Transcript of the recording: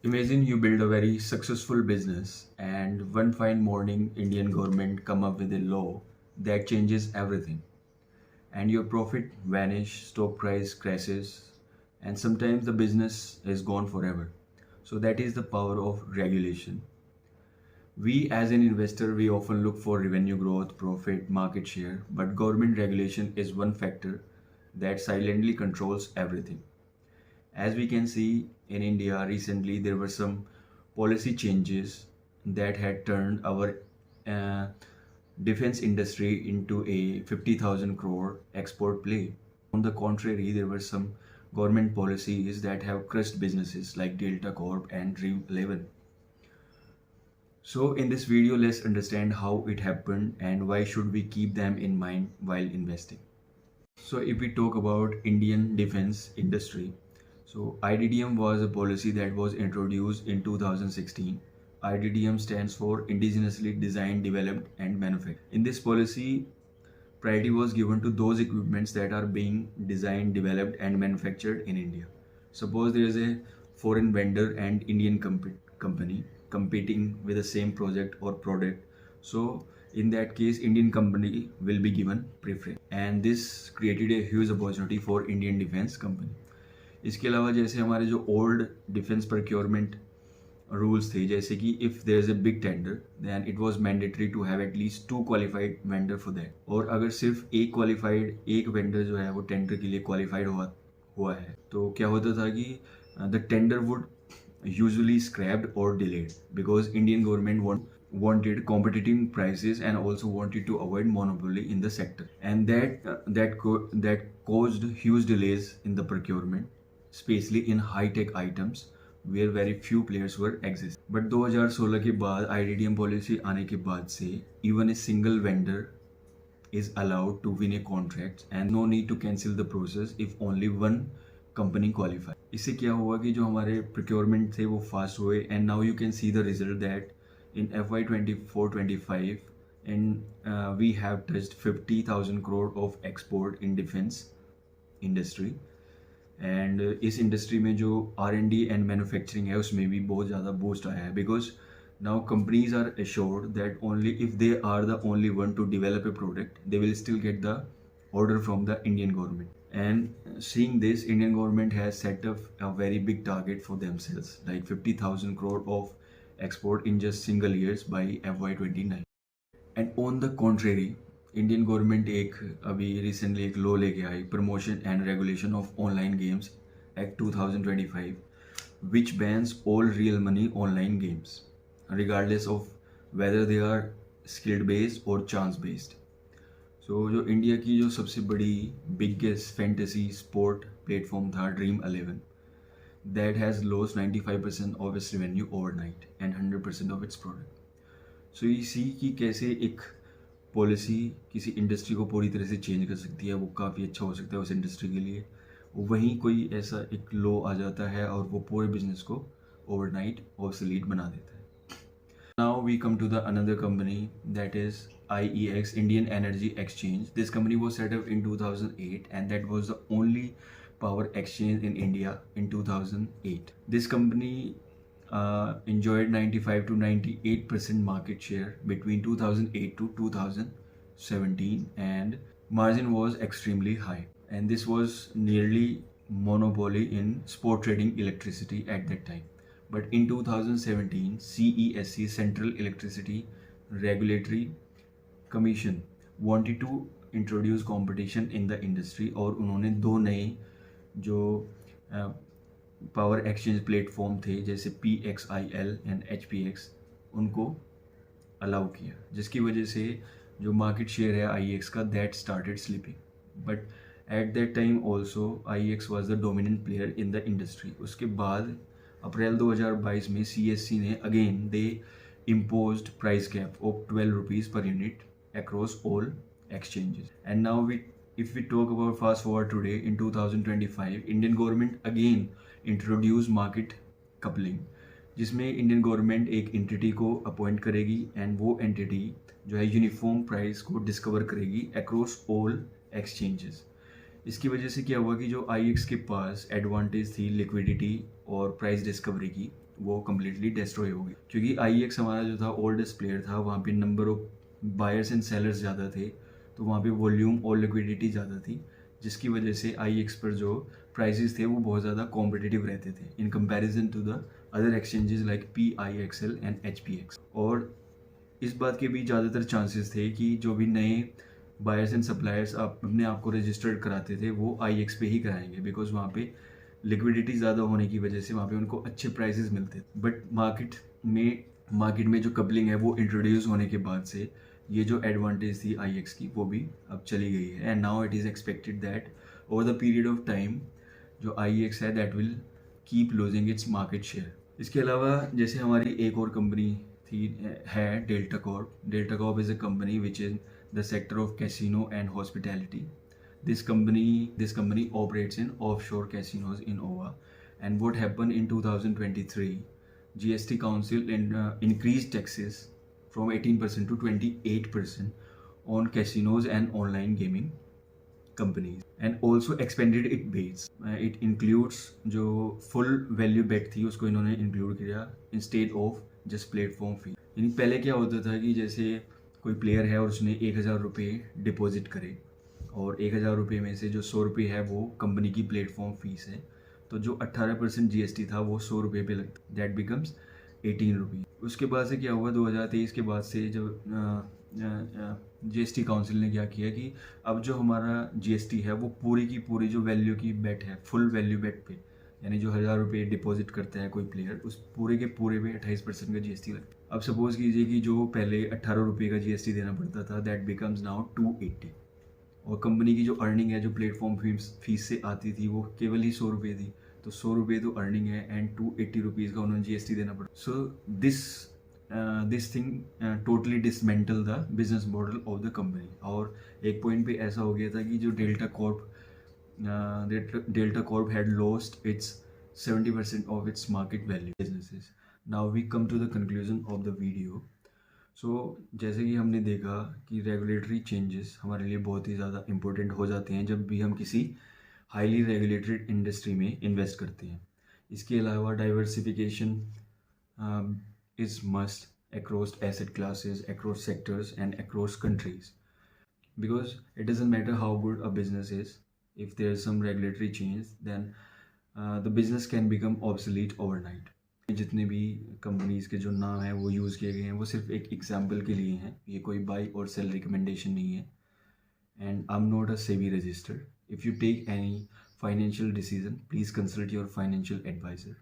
Imagine you build a very successful business and one fine morning Indian government come up with a law that changes everything and your profit vanish, stock price crashes and sometimes the business is gone forever. So that is the power of regulation. We as an investor we often look for revenue growth, profit, market share, but government regulation is one factor that silently controls everything. As we can see in India recently, there were some policy changes that had turned our uh, defense industry into a 50,000 crore export play. On the contrary, there were some government policies that have crushed businesses like Delta Corp and Dream 11. So in this video, let's understand how it happened and why should we keep them in mind while investing. So if we talk about Indian defense industry, so IDDM was a policy that was introduced in 2016. IDDM stands for Indigenously Designed, Developed and Manufactured. In this policy, priority was given to those equipments that are being designed, developed and manufactured in India. Suppose there is a foreign vendor and Indian company competing with the same project or product. So in that case, Indian company will be given preference. And this created a huge opportunity for Indian defense company. इसके अलावा जैसे हमारे जो old defence procurement rules थे, जैसे कि if there is a big tender then it was mandatory to have at least 2 qualified vendor for that, और अगर सिर्फ एक वेंडर जो है वो टेंडर के लिए क्वालिफाइड हुआ है तो क्या होता था कि the tender would usually scrapped or delayed because Indian government wanted competitive prices and also wanted to avoid monopoly in the sector, and that caused huge delays in the procurement, especially in high tech items where very few players were exist. But 2016 के बाद IDDM policy आने के बाद से even a single vendor is allowed to win a contract and no need to cancel the process if only one company qualify. इससे क्या हुआ कि जो हमारे प्रोक्योरमेंट थे वो फास्ट हुए and now you can see the result that in FY 24-25 and we have touched 50,000 crore of export in defence industry. And इस इंडस्ट्री में जो R&D एंड मैन्युफैक्चरिंग है उसमें भी बहुत ज़्यादा बूस्ट आया है because now companies are assured that only if they are the only one to develop a product they will still get the order from the Indian government. And seeing this, Indian government has set up a very big target for themselves, like 50,000 crore of export in just single years by FY 29. And on the contrary, Indian government एक अभी recently एक law लेके आई, Promotion and Regulation of Online Games Act 2025, which bans all real money online games, regardless of whether they are skill based or chance based. जो India की जो सबसे बड़ी biggest fantasy sport platform था dream 11, that has lost 95% of its revenue overnight and 100% of its product. So ये सी कि कैसे एक पॉलिसी किसी इंडस्ट्री को पूरी तरह से चेंज कर सकती है, वो काफ़ी अच्छा हो सकता है उस इंडस्ट्री के लिए. वहीं कोई ऐसा एक लॉ आ जाता है और वो पूरे बिजनेस को ओवरनाइट ऑब्सोलीट बना देता है. Now we come to the another company, that is IEX, Indian Energy Exchange. This company was set up in 2008 and that was the only power exchange in India in 2008. This company enjoyed 95 to 98% market share between 2008 to 2017 and margin was extremely high, and this was nearly monopoly in spot trading electricity at that time. But in 2017, CESC, Central Electricity Regulatory Commission, wanted to introduce competition in the industry और उन्होंने दो नए जो power exchange platform थे जैसे PXIL and HPX उनको allow किया, जिसकी वजह से जो मार्केट शेयर है IEX का that started slipping. But at that time also IEX was the dominant player in the industry. उसके बाद अप्रैल 2022 में CESC ने again they imposed price cap of 12 rupees per unit across all exchanges. And now if we talk about fast forward today in 2025, Indian government again introduced market coupling, जिसमें Indian government एक entity को appoint करेगी and वो entity जो है uniform price को discover करेगी across all exchanges. इसकी वजह से क्या हुआ कि जो IEX के पास एडवांटेज थी लिक्विडिटी और प्राइस डिस्कवरी की वो कम्प्लीटली डिस्ट्रॉय हो गई, क्योंकि IEX हमारा जो था ओल्डेस्ट प्लेयर था, वहाँ पे number of buyers and sellers ज़्यादा थे, तो वहाँ पे वॉल्यूम और लिक्विडिटी ज़्यादा थी, जिसकी वजह से IEX पर जो प्राइसेस थे वो बहुत ज़्यादा कॉम्पिटिटिव रहते थे in comparison to the other exchanges like PIXL and HPX। और इस बात के भी ज़्यादातर चांसेस थे कि जो भी नए बायर्स एंड सप्लायर्स अपने आप को रजिस्टर्ड कराते थे वो IEX पे ही कराएंगे, बिकॉज वहाँ पे लिक्विडिटी ज़्यादा होने की वजह से वहाँ पे उनको अच्छे प्राइसेस मिलते थे। बट मार्केट में जो कपलिंग है वो इंट्रोड्यूस होने के बाद से ये जो एडवांटेज थी IEX की वो भी अब चली गई है, and now it is expected that over the period of time जो IEX है that will keep losing its market share. इसके अलावा जैसे हमारी एक और कंपनी थी है delta Corp. Delta Corp is a company which is the sector of casino and hospitality. This company operates in offshore casinos in OVA. And what happened in 2023, GST Council increased taxes from 18% to 28% on casinos and online gaming companies, and also expanded its base. It includes जो full value bet थी उसको इन्होंने include किया instead of just platform fee। यानी पहले क्या होता था कि जैसे कोई प्लेयर है और उसने 1,000 रुपये डिपॉजिट करे और 1,000 रुपये में से जो 100 रुपये है वो कंपनी की प्लेटफॉर्म फीस है, तो जो 18% GST था वो 100 रुपये पे लगता, दैट बिकम्स 18 रुपीज़। उसके बाद से क्या हुआ, 2023 के बाद से जब GST काउंसिल ने क्या किया कि अब जो हमारा GST है वो पूरी की पूरी जो वैल्यू की बेट है, फुल वैल्यू बेट पे, यानी जो 1,000 रुपये डिपॉजिट करता है कोई प्लेयर, उस पूरे के पूरे पे 28% का GST लगता है। अब सपोज़ कीजिए कि जो पहले 18 रुपये का GST देना पड़ता था, दैट बिकम्स नाउ 280। और कंपनी की जो अर्निंग है जो प्लेटफॉर्म फीस से आती थी वो केवल ही 100 रुपये थी, तो 100 रुपये तो अर्निंग है एंड 280 रुपीज़ का उन्होंने GST देना पड़ा। So this thing totally dismantle the business model of the company. और एक पॉइंट पे ऐसा हो गया था कि जो Delta Corp had lost its 70% of its market value businesses. Now we come to the conclusion of the video. जैसे कि हमने देखा कि रेगुलेटरी चेंजेस हमारे लिए बहुत ही ज़्यादा इम्पोर्टेंट हो जाते हैं जब भी हम किसी हाईली रेगुलेटेड इंडस्ट्री में इन्वेस्ट करते हैं। इसके अलावा diversification is must across asset classes, across sectors and across countries, because it doesn't matter how good a business is, if there is some regulatory change then the business can become obsolete overnight। जितने भी companies के जो नाम है वो use किए गए हैं वो सिर्फ एक एग्जाम्पल के लिए हैं, ये कोई बाई और सेल रिकमेंडेशन नहीं है। And I am not a SEBI registered. If you take any financial decision please consult your financial adviser.